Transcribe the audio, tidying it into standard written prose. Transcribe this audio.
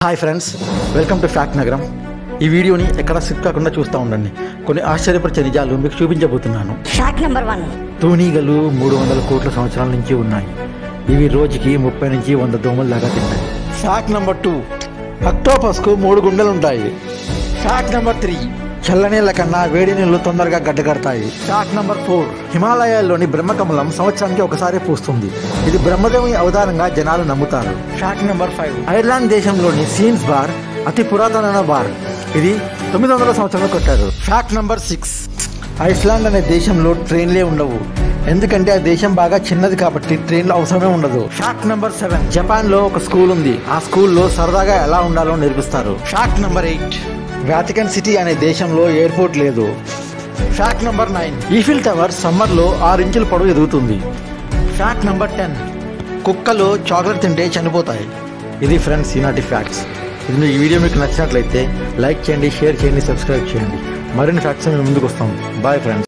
Hi friends, welcome to fact నగరం. ఈ వీడియోని ఎక్కడ స్కిప్ కాకుండా చూస్తూ ఉండండి. కొన్ని ఆశ్చర్యపరిచే నిజాలు మీకు చూపించబోతున్నాను. Fact number 1. తూనీగలు 300 కోట్ల సంవత్సరాల నుంచి ఉన్నాయి. ఇవి రోజుకి 30 నుంచి 100 దోమలు దాకా తింటాయి. Fact number 2. అక్టోపస్కు 3 గుండెలు ఉంటాయి. Fact number 3. చల్లనీళ్ళ కన్నా వేడి నీళ్లు తొందరగా గడ్డకడతాయి. Fact number 4. హిమాలయాల్లోని బ్రహ్మకమలం సంవత్సరానికి ఒకసారి పూస్తుంది. ఇది బ్రహ్మదేవుని అవతారంగా జనాలు నమ్ముతారు. Fact number 5. ఐర్లాండ్ దేశంలోని సీన్స్ బార్ అతి పురాతనమైన బార్. ఇది 900 సంవత్సరాలు కట్టారు. Fact number 6. ఐస్లాండ్ అనే దేశంలో ట్రైన్లే ఉండవు, ఎందుకంటే ఆ దేశం బాగా చిన్నది కాబట్టి ట్రైన్లు అవసరమే ఉండదు. Fact number 7. జపాన్ లో ఒక స్కూల్ ఉంది. ఆ స్కూల్లో సరదాగా ఎలా ఉండాలో నేర్పిస్తారు. Fact number 8. వాటికన్ సిటీ అనే దేశంలో ఎయిర్పోర్ట్ లేదు. Fact number 9. ఈఫిల్ టవర్ సమ్మర్లో 6 ఇంచుల పొడవు ఎదుగుతుంది. Fact number 10. కుక్కలు చాక్లెట్ తింటే చనిపోతాయి. ఇది ఫ్రెండ్స్ ఈనాటి ఫ్యాక్ట్స్. ఈ వీడియో మీకు నచ్చినట్లయితే లైక్ చేయండి, షేర్ చేయండి, సబ్స్క్రైబ్ చేయండి. మరిన్ని ఫ్యాక్ట్స్ మేము ముందుకు వస్తాం. Bye friends.